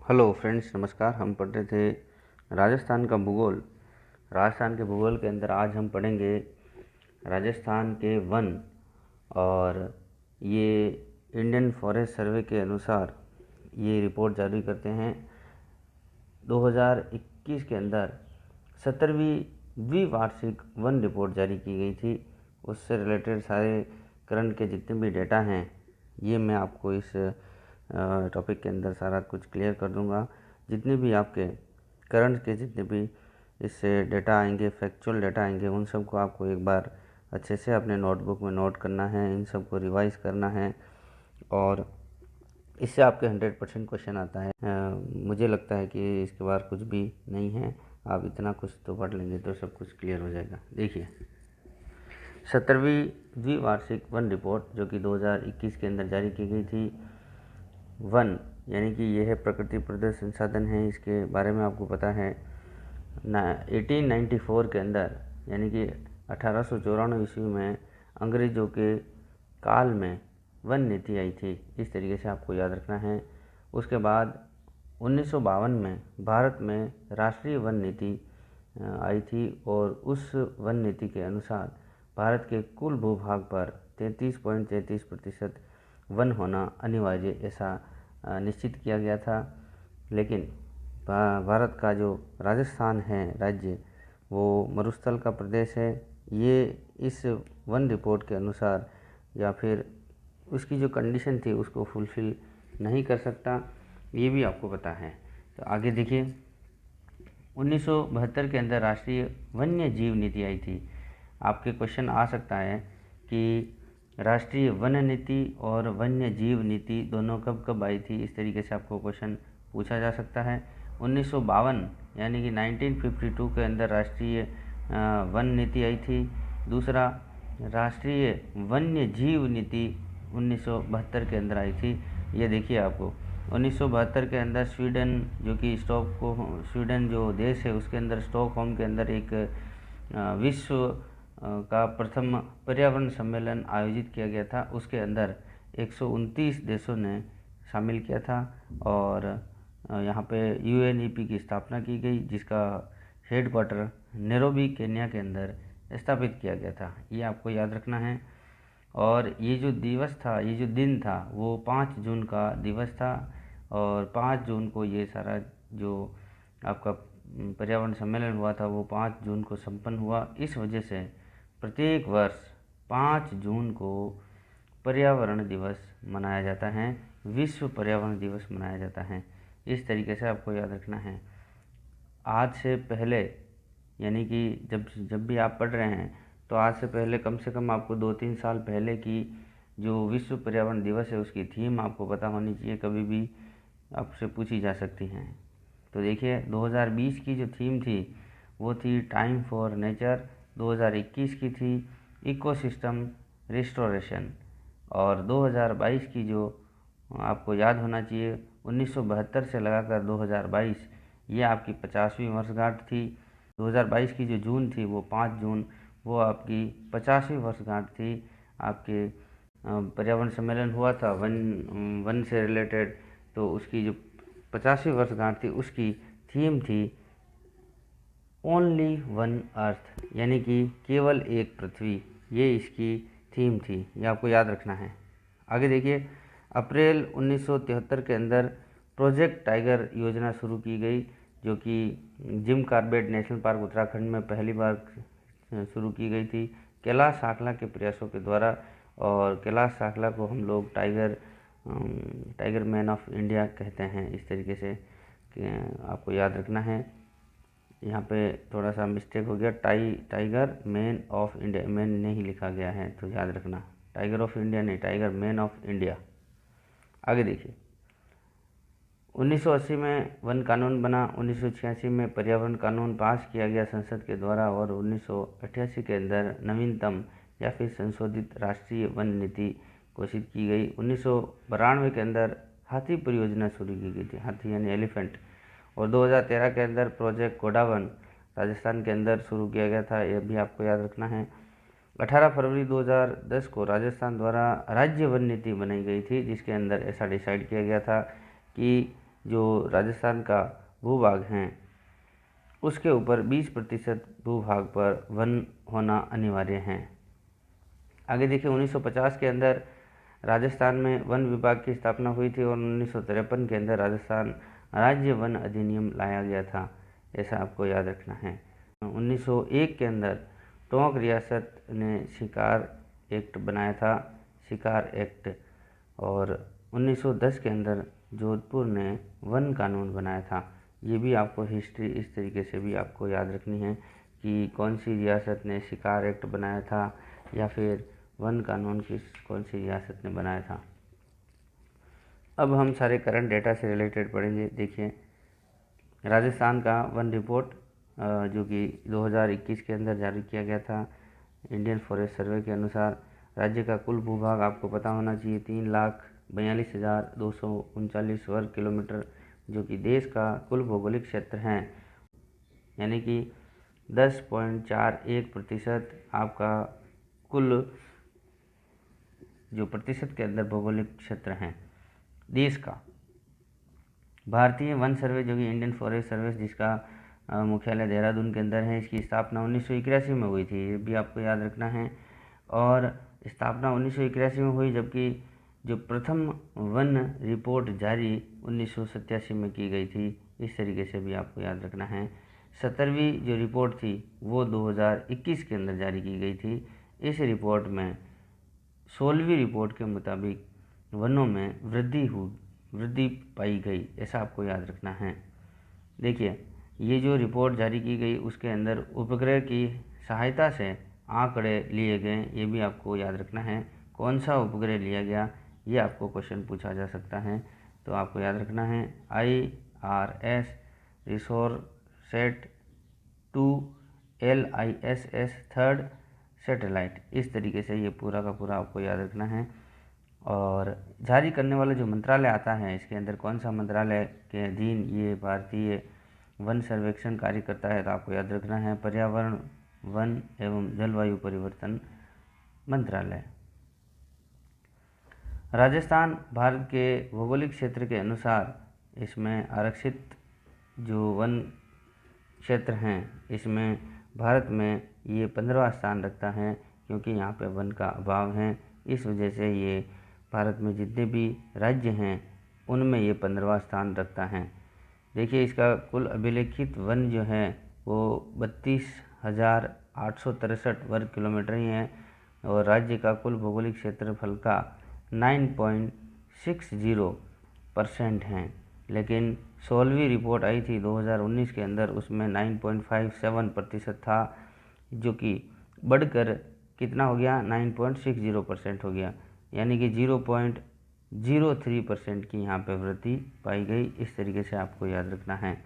Hello friends, नमस्कार। हम पढ़ रहे थे राजस्थान का भूगोल। राजस्थान के भूगोल के अंदर आज हम पढ़ेंगे राजस्थान के वन। और ये इंडियन फॉरेस्ट सर्वे के अनुसार ये रिपोर्ट जारी करते हैं। 2021 के अंदर 17वीं द्विवार्षिक वन रिपोर्ट जारी की गई थी। उससे रिलेटेड सारे करंट के जितने भी डेटा हैं ये मैं आपको इस टॉपिक के अंदर सारा कुछ क्लियर कर दूंगा। जितने भी आपके करंट के जितने भी इससे डेटा आएंगे, फैक्चुअल डेटा आएंगे, उन सबको आपको एक बार अच्छे से अपने नोटबुक में नोट करना है, इन सबको रिवाइज करना है और इससे आपके 100% क्वेश्चन आता है। मुझे लगता है कि इसके बाद कुछ भी नहीं है, आप इतना कुछ तो पढ़ लेंगे तो सब कुछ क्लियर हो जाएगा। देखिए, 17वीं द्विवार्षिक वन रिपोर्ट जो कि 2021 के अंदर जारी की गई थी। वन यानी कि यह है प्रकृति प्रदत्त संसाधन है, इसके बारे में आपको पता है। 1894 के अंदर यानी कि 1894 ईस्वी में अंग्रेज़ों के काल में वन नीति आई थी। इस तरीके से आपको याद रखना है। उसके बाद 1952 में भारत में राष्ट्रीय वन नीति आई थी और उस वन नीति के अनुसार भारत के कुल भूभाग पर 33.33% वन होना अनिवार्य, ऐसा निश्चित किया गया था। लेकिन भारत का जो राजस्थान है राज्य, वो मरुस्थल का प्रदेश है। ये इस वन रिपोर्ट के अनुसार या फिर उसकी जो कंडीशन थी उसको फुलफ़िल नहीं कर सकता, ये भी आपको पता है। तो आगे देखिए, 1972 के अंदर राष्ट्रीय वन्य जीव नीति आई थी। आपके क्वेश्चन आ सकता है कि राष्ट्रीय वन नीति और वन्य जीव नीति दोनों कब कब आई थी, इस तरीके से आपको क्वेश्चन पूछा जा सकता है। 1952 यानी कि 1952 के अंदर राष्ट्रीय वन नीति आई थी। दूसरा, राष्ट्रीय वन्य जीव नीति 1972 के अंदर आई थी। ये देखिए, आपको 1972 के अंदर स्वीडन स्वीडन जो देश है उसके अंदर स्टॉकहोम के अंदर एक विश्व का प्रथम पर्यावरण सम्मेलन आयोजित किया गया था। उसके अंदर 129 देशों ने शामिल किया था और यहाँ पे UNEP की स्थापना की गई, जिसका हेडक्वार्टर नैरोबी केन्या के अंदर स्थापित किया गया था। ये आपको याद रखना है। और ये जो दिवस था, ये जो दिन था, वो 5 जून का दिवस था और 5 जून को ये सारा जो आपका पर्यावरण सम्मेलन हुआ था वो 5 जून को संपन्न हुआ। इस वजह से प्रत्येक वर्ष 5 जून को पर्यावरण दिवस मनाया जाता है, विश्व पर्यावरण दिवस मनाया जाता है। इस तरीके से आपको याद रखना है। आज से पहले यानी कि जब भी आप पढ़ रहे हैं तो आज से पहले कम से कम आपको 2-3 साल पहले की जो विश्व पर्यावरण दिवस है उसकी थीम आपको पता होनी चाहिए, कभी भी आपसे पूछी जा सकती हैं। तो देखिए, 2020 की जो थीम थी वो थी टाइम फॉर नेचर, 2021 की थी इकोसिस्टम रिस्टोरेशन और 2022 की जो आपको याद होना चाहिए 1972 से लगाकर 2022, ये आपकी 50वीं वर्षगांठ थी। 2022 की जो जून थी वो 5 जून, वो आपकी 50वीं वर्षगांठ थी। आपके पर्यावरण सम्मेलन हुआ था वन से रिलेटेड, तो उसकी जो 50वीं वर्षगांठ थी उसकी थीम थी ओनली वन अर्थ, यानी कि केवल एक पृथ्वी। ये इसकी थीम थी, ये आपको याद रखना है। आगे देखिए, अप्रैल 1973 के अंदर प्रोजेक्ट टाइगर योजना शुरू की गई, जो कि Jim Corbett national park Uttarakhand में पहली बार शुरू की गई थी कैलाश साकला के प्रयासों के द्वारा। और कैलाश साकला को हम लोग टाइगर मैन ऑफ इंडिया कहते हैं। इस तरीके से आपको याद रखना है। यहाँ पे थोड़ा सा मिस्टेक हो गया, tiger man of India, man नहीं लिखा गया है, तो याद रखना टाइगर ऑफ इंडिया नहीं, टाइगर मैन ऑफ इंडिया। आगे देखिए, 1980 में वन कानून बना, 1986 में पर्यावरण कानून पास किया गया संसद के द्वारा और 1988 के अंदर नवीनतम या फिर संशोधित राष्ट्रीय वन नीति घोषित की गई। 1992 के अंदर हाथी परियोजना शुरू की गई थी, हाथी यानी एलिफेंट। और 2013 के अंदर प्रोजेक्ट गोडावन राजस्थान के अंदर शुरू किया गया था, यह भी आपको याद रखना है। 18 फरवरी 2010 को राजस्थान द्वारा राज्य वन नीति बनाई गई थी, जिसके अंदर ऐसा डिसाइड किया गया था कि जो राजस्थान का भूभाग हैं उसके ऊपर 20% भूभाग पर वन होना अनिवार्य है। आगे देखिए 1950 के अंदर राजस्थान में वन विभाग की स्थापना हुई थी और 1953 के अंदर राजस्थान राज्य वन अधिनियम लाया गया था, ऐसा आपको याद रखना है। 1901 के अंदर टोंक रियासत ने शिकार एक्ट बनाया था, शिकार एक्ट, और 1910 के अंदर जोधपुर ने वन कानून बनाया था। ये भी आपको हिस्ट्री इस तरीके से भी आपको याद रखनी है कि कौन सी रियासत ने शिकार एक्ट बनाया था या फिर वन कानून कौन सी रियासत ने बनाया था। अब हम सारे करंट डेटा से रिलेटेड पढ़ेंगे। देखिए राजस्थान का वन रिपोर्ट जो कि 2021 के अंदर जारी किया गया था, इंडियन फॉरेस्ट सर्वे के अनुसार राज्य का कुल भूभाग आपको पता होना चाहिए 3,42,239 वर्ग किलोमीटर, जो कि देश का कुल भौगोलिक क्षेत्र है, यानी कि 10.41% आपका कुल जो प्रतिशत के अंदर भौगोलिक क्षेत्र हैं देश का। भारतीय वन सर्वे जो कि इंडियन फॉरेस्ट सर्विस, जिसका मुख्यालय देहरादून के अंदर है, इसकी स्थापना 1981 में हुई थी, ये भी आपको याद रखना है। और स्थापना 1981 में हुई, जबकि जो प्रथम वन रिपोर्ट जारी 1987 में की गई थी, इस तरीके से भी आपको याद रखना है। 17वीं जो रिपोर्ट थी वो 2021 के अंदर जारी की गई थी। इस रिपोर्ट में 16वीं रिपोर्ट के मुताबिक वनों में वृद्धि पाई गई, ऐसा आपको याद रखना है। देखिए ये जो रिपोर्ट जारी की गई उसके अंदर उपग्रह की सहायता से आंकड़े लिए गए, ये भी आपको याद रखना है। कौन सा उपग्रह लिया गया ये आपको क्वेश्चन पूछा जा सकता है, तो आपको याद रखना है IRS रिसोरसेट 2 LISS थर्ड सैटेलाइट, इस तरीके से ये पूरा का पूरा आपको याद रखना है। और जारी करने वाला जो मंत्रालय आता है, इसके अंदर कौन सा मंत्रालय के अधीन ये भारतीय वन सर्वेक्षण कार्य करता है, तो आपको याद रखना है पर्यावरण, वन एवं जलवायु परिवर्तन मंत्रालय। राजस्थान भारत के भौगोलिक क्षेत्र के अनुसार इसमें आरक्षित जो वन क्षेत्र हैं, इसमें भारत में ये 15वां स्थान रखता है, क्योंकि यहाँ पे वन का अभाव है। इस वजह से ये भारत में जितने भी राज्य हैं उनमें ये 15वां स्थान रखता है। देखिए इसका कुल अभिलेखित वन जो है वो 32,863 वर्ग किलोमीटर ही है, और राज्य का कुल भौगोलिक क्षेत्रफल का 9.60% हैं। लेकिन 16वीं रिपोर्ट आई थी 2019 के अंदर, उसमें 9.57% था, जो कि बढ़कर कितना हो गया 9.60% हो गया, यानी कि 0.03% की यहाँ पे वृद्धि पाई गई। इस तरीके से आपको याद रखना है।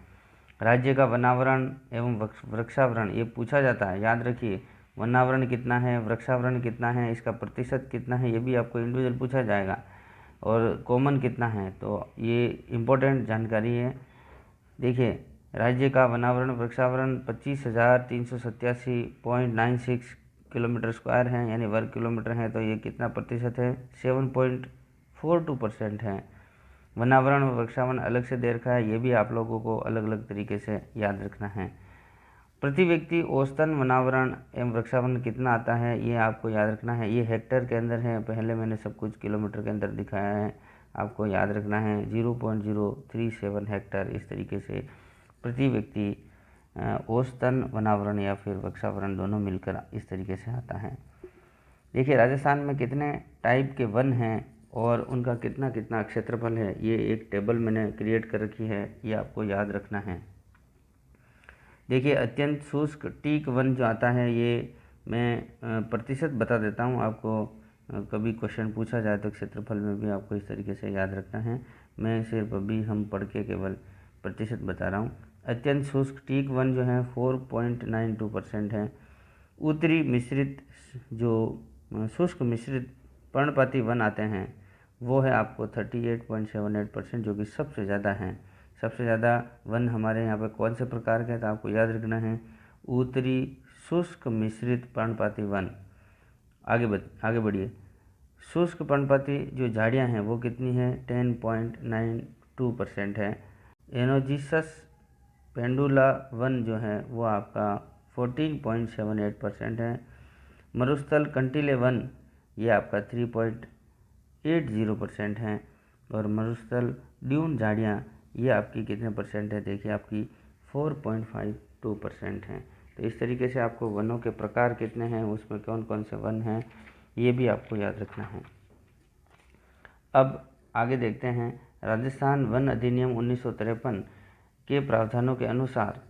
राज्य का वनावरण एवं वृक्षावरण ये पूछा जाता है, याद रखिए वनावरण कितना है, वृक्षावरण कितना है, इसका प्रतिशत कितना है, ये भी आपको इंडिविजुअल पूछा जाएगा, और कॉमन कितना है, तो ये इम्पोर्टेंट जानकारी है। देखिए राज्य का वनावरण वृक्षावरण 25,387.96 किलोमीटर स्क्वायर है, यानी वर्ग किलोमीटर है, तो ये कितना प्रतिशत है 7.42% है। वनावरण और वृक्षावरण अलग से दे रखा है, ये भी आप लोगों को अलग अलग तरीके से याद रखना है। प्रति व्यक्ति औसतन वनावरण एवं वृक्षावरण कितना आता है ये आपको याद रखना है। ये हेक्टेयर के अंदर है, पहले मैंने सब कुछ किलोमीटर के अंदर दिखाया है, आपको याद रखना है 0.037 हेक्टेयर। इस तरीके से प्रति व्यक्ति औसतन वनावरण या फिर वृक्षावरण दोनों मिलकर इस तरीके से आता है। देखिए राजस्थान में कितने टाइप के वन हैं और उनका कितना कितना क्षेत्रफल है, ये एक टेबल मैंने क्रिएट कर रखी है, ये आपको याद रखना है। देखिए अत्यंत शुष्क टीक वन जो आता है, ये मैं प्रतिशत बता देता हूँ आपको, कभी क्वेश्चन पूछा जाए तो क्षेत्रफल में भी आपको इस तरीके से याद रखना है। मैं सिर्फ अभी हम पढ़ के केवल प्रतिशत बता रहा हूँ। अत्यंत शुष्क टीक वन जो है 4.92% है। उत्तरी मिश्रित जो शुष्क मिश्रित पर्णपाती वन आते हैं वो है आपको 38.78%, जो कि सबसे ज़्यादा हैं। सबसे ज़्यादा वन हमारे यहाँ पे कौन से प्रकार के हैं, तो आपको याद रखना है उत्तरी शुष्क मिश्रित पर्णपाती वन। आगे बढ़िए। शुष्क पर्णपाती जो झाड़ियाँ हैं वो कितनी है 10.9 2% है। एनोजिसस पेंडुला वन जो है वो आपका 14.78% है। मरुस्थल कंटिले वन ये आपका 3.80% है। और मरुस्थल ड्यून झाड़ियाँ ये आपकी कितने परसेंट है, देखिए आपकी 4.52% है। तो इस तरीके से आपको वनों के प्रकार कितने हैं, उसमें कौन कौन से वन हैं, ये भी आपको याद रखना है। अब आगे देखते हैं, राजस्थान वन अधिनियम 1953 के प्रावधानों के अनुसार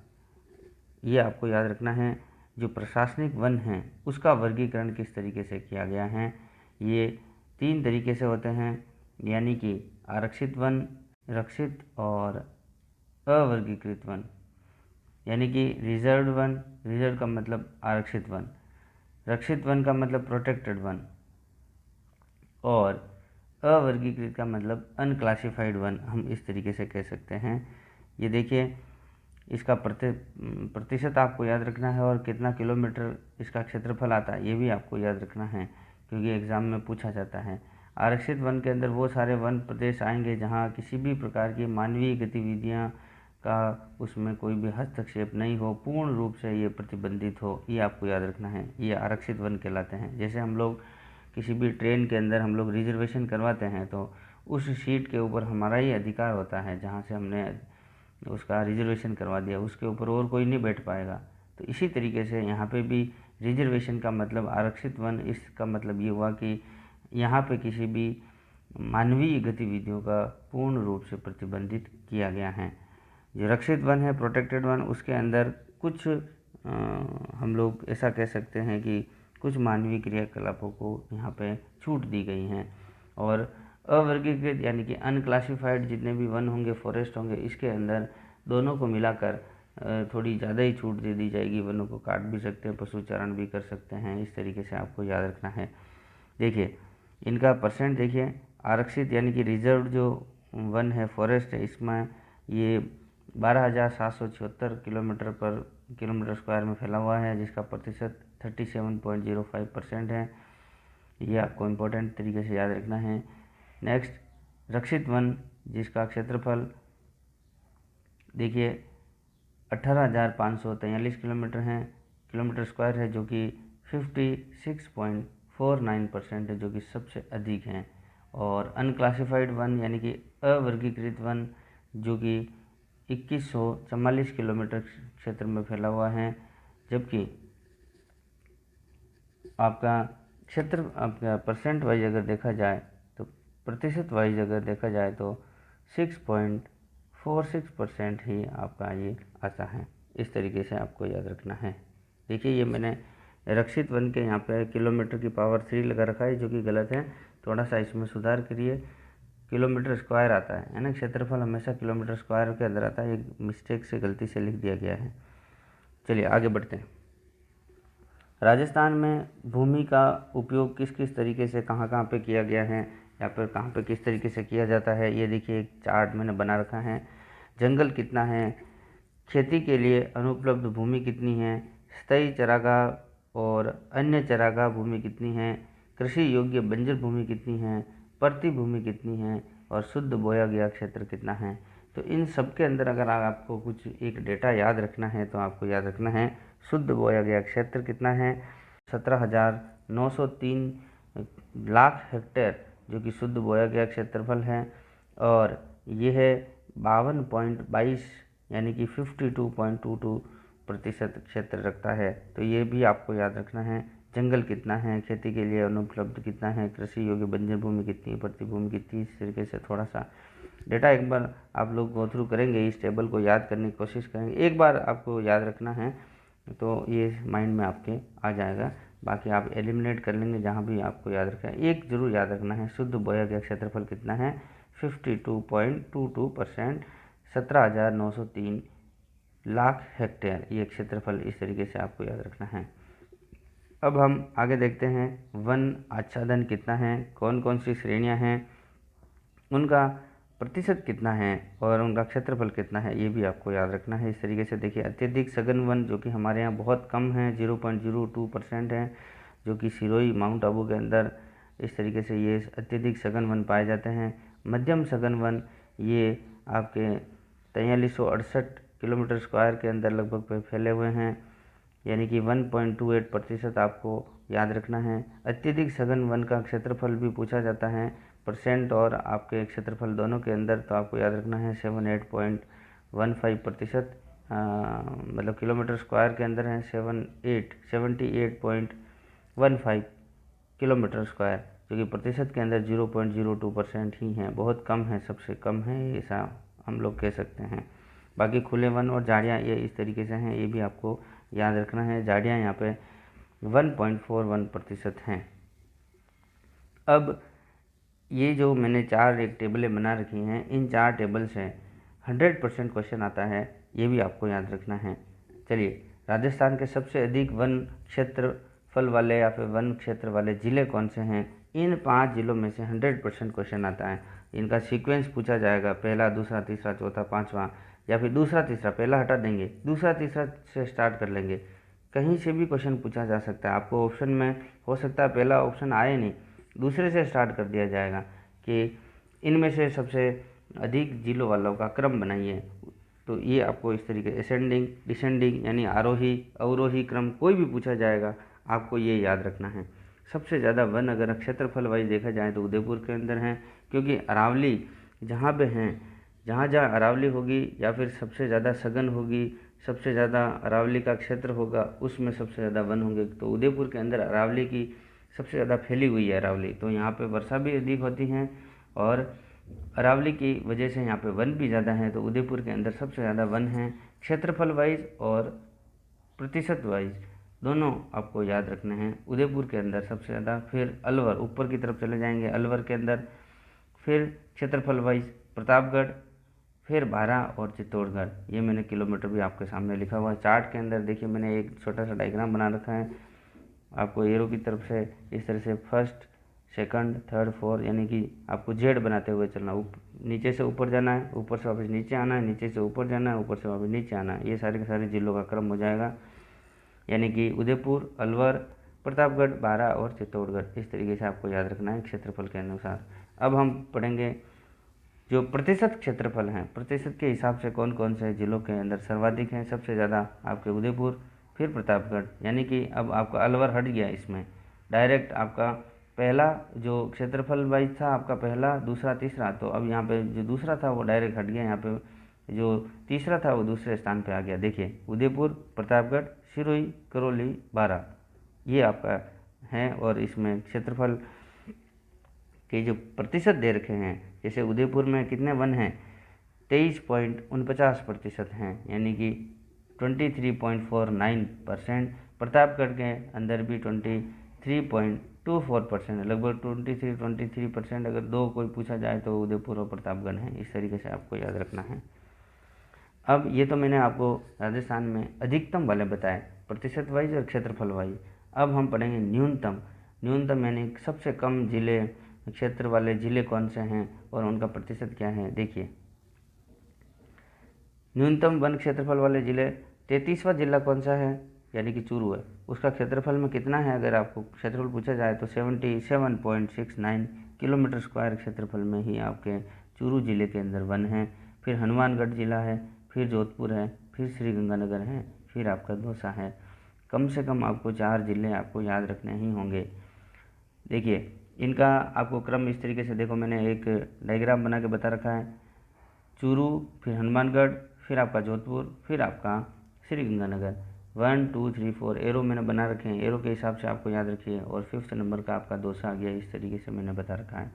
ये आपको याद रखना है, जो प्रशासनिक वन हैं उसका वर्गीकरण किस तरीके से किया गया है। ये 3 तरीके से होते हैं, यानी कि आरक्षित वन, रक्षित और अवर्गीकृत वन। यानी कि रिजर्व वन, रिजर्व का मतलब आरक्षित वन, रक्षित वन का मतलब प्रोटेक्टेड वन, और अवर्गीकृत का मतलब अनक्लासिफाइड वन, हम इस तरीके से कह सकते हैं। ये देखिए, इसका प्रतिशत आपको याद रखना है, और कितना किलोमीटर इसका क्षेत्रफल आता है ये भी आपको याद रखना है, क्योंकि एग्ज़ाम में पूछा जाता है। आरक्षित वन के अंदर वो सारे वन प्रदेश आएंगे जहाँ किसी भी प्रकार की मानवीय गतिविधियाँ का उसमें कोई भी हस्तक्षेप नहीं हो, पूर्ण रूप से ये प्रतिबंधित हो, ये आपको याद रखना है। ये आरक्षित वन कहलाते हैं। जैसे हम लोग किसी भी ट्रेन के अंदर हम लोग रिजर्वेशन करवाते हैं, तो उस सीट के ऊपर हमारा ही अधिकार होता है, जहाँ से हमने उसका रिजर्वेशन करवा दिया, उसके ऊपर और कोई नहीं बैठ पाएगा। तो इसी तरीके से यहाँ पे भी रिजर्वेशन का मतलब आरक्षित वन, इसका मतलब ये हुआ कि यहाँ पे किसी भी मानवीय गतिविधियों का पूर्ण रूप से प्रतिबंधित किया गया है। जो रक्षित वन है, प्रोटेक्टेड वन, उसके अंदर कुछ हम लोग ऐसा कह सकते हैं कि कुछ मानवीय क्रियाकलापों को यहाँ पे छूट दी गई हैं। और अवर्गीकृत यानी कि अनक्लासिफाइड जितने भी वन होंगे, फॉरेस्ट होंगे, इसके अंदर दोनों को मिलाकर थोड़ी ज़्यादा ही छूट दे दी जाएगी। वनों को काट भी सकते हैं, पशुचारण भी कर सकते हैं, इस तरीके से आपको याद रखना है। देखिए इनका परसेंट देखिए, आरक्षित यानी कि रिजर्व जो वन है, फॉरेस्ट है, इसमें ये 12,776 किलोमीटर स्क्वायर में फैला हुआ है, जिसका प्रतिशत 37.05% है। ये आपको इम्पोर्टेंट तरीके से याद रखना है। नेक्स्ट, रक्षित वन जिसका क्षेत्रफल देखिए 18,543 किलोमीटर स्क्वायर है, जो कि 56.49% है, जो कि सबसे अधिक है। और अनक्लासिफाइड वन यानी कि अवर्गीकृत वन जो कि 2144 किलोमीटर क्षेत्र में फैला हुआ है, जबकि आपका परसेंट वाइज अगर देखा जाए तो प्रतिशत वाइज अगर देखा जाए तो 6.46% ही आपका ये आता है। इस तरीके से आपको याद रखना है। देखिए ये मैंने रक्षित वन के यहाँ पे किलोमीटर की पावर 3 लगा रखा है, जो कि गलत है, थोड़ा सा इसमें सुधार करिए। किलोमीटर स्क्वायर आता है ना, क्षेत्रफल हमेशा किलोमीटर स्क्वायर के अंदर आता है, एक मिस्टेक से गलती से लिख दिया गया है। चलिए आगे बढ़ते हैं। राजस्थान में भूमि का उपयोग किस किस तरीके से कहाँ कहाँ पे किया गया है, या फिर कहाँ पे किस तरीके से किया जाता है, ये देखिए एक चार्ट मैंने बना रखा है। जंगल कितना है, खेती के लिए अनुपलब्ध भूमि कितनी है, स्थायी चारागाह और अन्य चारागाह भूमि कितनी है, कृषि योग्य बंजर भूमि कितनी है, परती भूमि कितनी है, और शुद्ध बोया गया क्षेत्र कितना है। तो इन सब के अंदर अगर आपको कुछ एक डेटा याद रखना है तो आपको याद रखना है शुद्ध बोया गया क्षेत्र कितना है, 17,903 लाख हेक्टेयर, जो कि शुद्ध बोया गया क्षेत्रफल है। और यह है 52.22 यानी कि 52.22% क्षेत्र रखता है। तो ये भी आपको याद रखना है। जंगल कितना है, खेती के लिए अनुपलब्ध कितना है, कृषि योग्य बंजर भूमि कितनी है, प्रति भूमि कितनी, इस तरीके से थोड़ा सा डेटा एक बार आप लोग गो थ्रू करेंगे, इस टेबल को याद करने की कोशिश करेंगे, एक बार आपको याद रखना है तो ये माइंड में आपके आ जाएगा। बाकी आप एलिमिनेट कर लेंगे जहाँ भी आपको याद रखना है। एक जरूर याद रखना है, शुद्ध बोया गया क्षेत्रफल कितना है, 52.22%, 17,903 लाख हेक्टेयर ये क्षेत्रफल, इस तरीके से आपको याद रखना है। अब हम आगे देखते हैं वन आच्छादन कितना है, कौन कौन सी श्रेणियां हैं, उनका प्रतिशत कितना है और उनका क्षेत्रफल कितना है, ये भी आपको याद रखना है। इस तरीके से देखिए, अत्यधिक सघन वन जो कि हमारे यहाँ बहुत कम है, 0.02% है, जो कि सिरोही माउंट आबू के अंदर इस तरीके से ये अत्यधिक सघन वन पाए जाते हैं। मध्यम सघन वन ये आपके 4368 किलोमीटर स्क्वायर के अंदर लगभग फैले हुए हैं, यानी कि 1.28% आपको याद रखना है। अत्यधिक सघन वन का क्षेत्रफल भी पूछा जाता है, परसेंट और आपके क्षेत्रफल दोनों के अंदर, तो आपको याद रखना है 78.15%, मतलब किलोमीटर स्क्वायर के अंदर है 78.15 किलोमीटर स्क्वायर, जो कि प्रतिशत के अंदर 0.02% ही है, बहुत कम है, सबसे कम है, ऐसा हम लोग कह सकते हैं। बाकी खुले वन और झाड़ियाँ ये इस तरीके से हैं, ये भी आपको याद रखना है। झाड़ियाँ यहाँ पे 1.41% हैं। अब ये जो मैंने चार एक टेबलें बना रखी हैं, इन चार टेबल से 100% क्वेश्चन आता है, ये भी आपको याद रखना है। चलिए, राजस्थान के सबसे अधिक वन क्षेत्रफल वाले या फिर वन क्षेत्र वाले ज़िले कौन से हैं? इन 5 जिलों में से 100% क्वेश्चन आता है। इनका सीक्वेंस पूछा जाएगा, पहला, दूसरा, तीसरा, चौथा, पाँचवा, या फिर दूसरा तीसरा, पहला हटा देंगे, दूसरा तीसरा से स्टार्ट कर लेंगे। कहीं से भी क्वेश्चन पूछा जा सकता है। आपको ऑप्शन में हो सकता है पहला ऑप्शन आए नहीं, दूसरे से स्टार्ट कर दिया जाएगा कि इनमें से सबसे अधिक जिलों वालों का क्रम बनाइए। तो ये आपको इस तरीके असेंडिंग, डिसेंडिंग, यानी आरोही अवरोही क्रम कोई भी पूछा जाएगा, आपको ये याद रखना है। सबसे ज़्यादा वन अगर क्षेत्रफल वाइज देखा जाए तो उदयपुर के अंदर हैं, क्योंकि अरावली जहाँ पे हैं, जहाँ जहाँ अरावली होगी या फिर सबसे ज़्यादा सघन होगी, सबसे ज़्यादा अरावली का क्षेत्र होगा, उसमें सबसे ज़्यादा वन होंगे। तो उदयपुर के अंदर अरावली की सबसे ज़्यादा फैली हुई है अरावली, तो यहाँ पे वर्षा भी अधिक होती है और अरावली की वजह से यहाँ पे वन भी ज़्यादा है। तो उदयपुर के अंदर सबसे ज़्यादा वन है, क्षेत्रफल वाइज और प्रतिशत वाइज दोनों आपको याद रखने हैं। उदयपुर के अंदर सबसे ज़्यादा, फिर अलवर, ऊपर की तरफ चले जाएंगे अलवर के अंदर, फिर क्षेत्रफल वाइज प्रतापगढ़, फिर बारा और चित्तौड़गढ़। ये मैंने किलोमीटर भी आपके सामने लिखा हुआ है चार्ट के अंदर। देखिए, मैंने एक छोटा सा डायग्राम बना रखा है, आपको एरो की तरफ से इस तरह से फर्स्ट, सेकंड, थर्ड, फोर्थ, यानी कि आपको जेड बनाते हुए चलना। नीचे से ऊपर जाना है, ऊपर से वापस नीचे आना है, नीचे से ऊपर जाना है, ऊपर से वापस नीचे आना है। ये सारे के सारे जिलों का क्रम हो जाएगा, यानी कि उदयपुर, अलवर, प्रतापगढ़, बारा और चित्तौड़गढ़। इस तरीके से आपको याद रखना है क्षेत्रफल के अनुसार। अब हम पढ़ेंगे जो प्रतिशत क्षेत्रफल हैं, प्रतिशत के हिसाब से कौन कौन से जिलों के अंदर सर्वाधिक हैं। सबसे ज़्यादा आपके उदयपुर, फिर प्रतापगढ़, यानी कि अब आपका अलवर हट गया इसमें, डायरेक्ट आपका पहला जो क्षेत्रफल वाइज था आपका पहला, दूसरा, तीसरा, तो अब यहाँ पे जो दूसरा था वो डायरेक्ट हट गया, यहाँ पे जो तीसरा था वो दूसरे स्थान पे आ गया। देखिए, उदयपुर, प्रतापगढ़, सिरोही, करौली, बारा, ये आपका है। और इसमें क्षेत्रफल के जो प्रतिशत दे रखे हैं, जैसे उदयपुर में कितने वन हैं, 23.49% हैं, यानी कि 23.49%। प्रतापगढ़ के अंदर भी 23.24% है, लगभग 23% अगर दो कोई पूछा जाए तो उदयपुर और प्रतापगढ़ हैं। इस तरीके से आपको याद रखना है। अब ये तो मैंने आपको राजस्थान में अधिकतम वाले बताए, प्रतिशत वाइज और क्षेत्रफल वाइज। अब हम पढ़ेंगे न्यूनतम। न्यूनतम यानी सबसे कम जिले, क्षेत्र वाले जिले कौन से हैं और उनका प्रतिशत क्या है। देखिए, न्यूनतम वन क्षेत्रफल वाले जिले, 33वां जिला कौन सा है, यानी कि चूरू है। उसका क्षेत्रफल में कितना है, अगर आपको क्षेत्रफल पूछा जाए तो 77.69 किलोमीटर स्क्वायर क्षेत्रफल में ही आपके चूरू जिले के अंदर वन है। फिर हनुमानगढ़ जिला है, फिर जोधपुर है, फिर श्रीगंगानगर है, फिर आपका दौसा है। कम से कम आपको 4 जिले आपको याद रखने ही होंगे। देखिए, इनका आपको क्रम इस तरीके से, देखो मैंने एक डायग्राम बना के बता रखा है। चूरू, फिर हनुमानगढ़, फिर आपका जोधपुर, फिर आपका श्रीगंगानगर। 1 2 3 4 एरो मैंने बना रखे हैं, एरो के हिसाब से आपको याद रखिए। और 5th नंबर का आपका दौसा आ गया, इस तरीके से मैंने बता रखा है।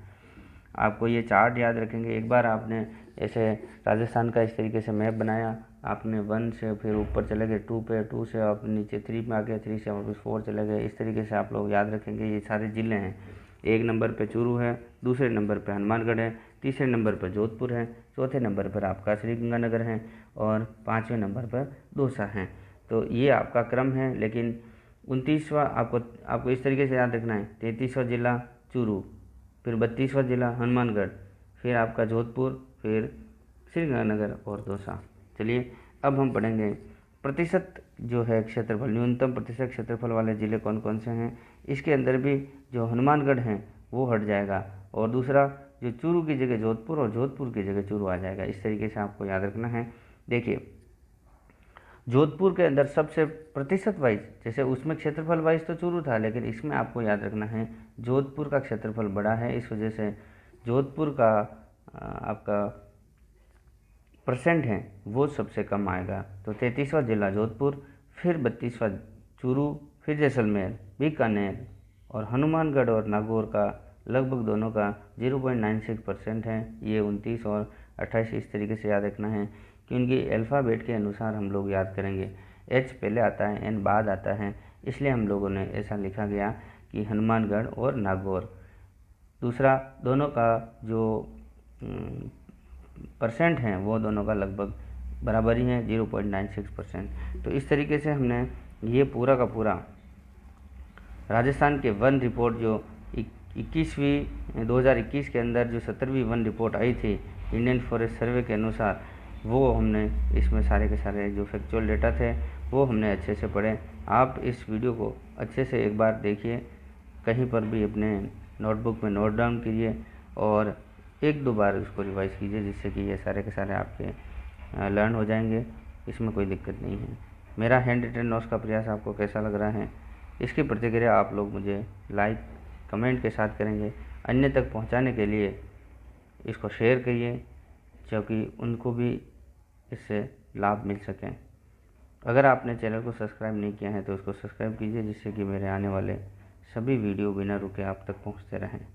आपको ये चार्ट याद रखेंगे। एक बार आपने ऐसे राजस्थान का इस तरीके से मैप बनाया, आपने 1 से फिर ऊपर चले गए 2 पे, 2 से आप नीचे 3 में आ गए, 3 से वापस 4 चले गए। इस तरीके से आप लोग याद रखेंगे। ये सारे ज़िले हैं, 1 नंबर पे चूरू है, दूसरे नंबर पे हनुमानगढ़ है, तीसरे नंबर पर जोधपुर है, चौथे नंबर पर आपका श्रीगंगानगर है और 5वें नंबर पर दौसा है। तो ये आपका क्रम है। लेकिन 29वां आपको इस तरीके से याद रखना है। 33वां जिला चूरू, फिर 32वां जिला हनुमानगढ़, फिर आपका जोधपुर, फिर श्रीगंगानगर और दौसा। चलिए, अब हम पढ़ेंगे प्रतिशत जो है क्षेत्रफल, न्यूनतम प्रतिशत क्षेत्रफल वाले ज़िले कौन कौन से हैं। इसके अंदर भी जो हनुमानगढ़ हैं वो हट जाएगा, और दूसरा जो चूरू की जगह जोधपुर और जोधपुर की जगह चूरू आ जाएगा। इस तरीके से आपको याद रखना है। देखिए, जोधपुर के अंदर सबसे प्रतिशत वाइज, जैसे उसमें क्षेत्रफल वाइज तो चूरू था, लेकिन इसमें आपको याद रखना है जोधपुर का क्षेत्रफल बड़ा है, इस वजह से जोधपुर का आपका परसेंट है वो सबसे कम आएगा। तो 33वां जिला जोधपुर, फिर 32वां चूरू, फिर जैसलमेर, बीकानेर और हनुमानगढ़ और नागौर का लगभग दोनों का 0.96% है। ये 29 और 28 इस तरीके से याद रखना है, क्योंकि अल्फ़ाबेट के अनुसार हम लोग याद करेंगे। एच पहले आता है, एन बाद आता है, इसलिए हम लोगों ने ऐसा लिखा गया कि हनुमानगढ़ और नागौर। दूसरा, दोनों का जो परसेंट हैं वो दोनों का लगभग बराबर ही है, 0.96%। तो इस तरीके से हमने ये पूरा का पूरा राजस्थान के वन रिपोर्ट जो 2021 के अंदर जो 17वीं वन रिपोर्ट आई थी इंडियन फॉरेस्ट सर्वे के अनुसार, वो हमने इसमें सारे के सारे जो फैक्चुअल डेटा थे वो हमने अच्छे से पढ़े। आप इस वीडियो को अच्छे से एक बार देखिए, कहीं पर भी अपने नोटबुक में नोट डाउन कीजिए और एक दो बार उसको रिवाइज कीजिए, जिससे कि ये सारे के सारे आपके लर्न हो जाएंगे। इसमें कोई दिक्कत नहीं है। मेरा हैंड रिटन नोट्स का प्रयास आपको कैसा लग रहा है, इसकी प्रतिक्रिया आप लोग मुझे लाइक कमेंट के साथ करेंगे। अन्य तक पहुंचाने के लिए इसको शेयर करिए, क्योंकि उनको भी इससे लाभ मिल सके। अगर आपने चैनल को सब्सक्राइब नहीं किया है तो उसको सब्सक्राइब कीजिए, जिससे कि मेरे आने वाले सभी वीडियो बिना रुके आप तक पहुंचते रहें।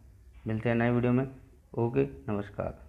मिलते हैं नए वीडियो में। ओके, नमस्कार।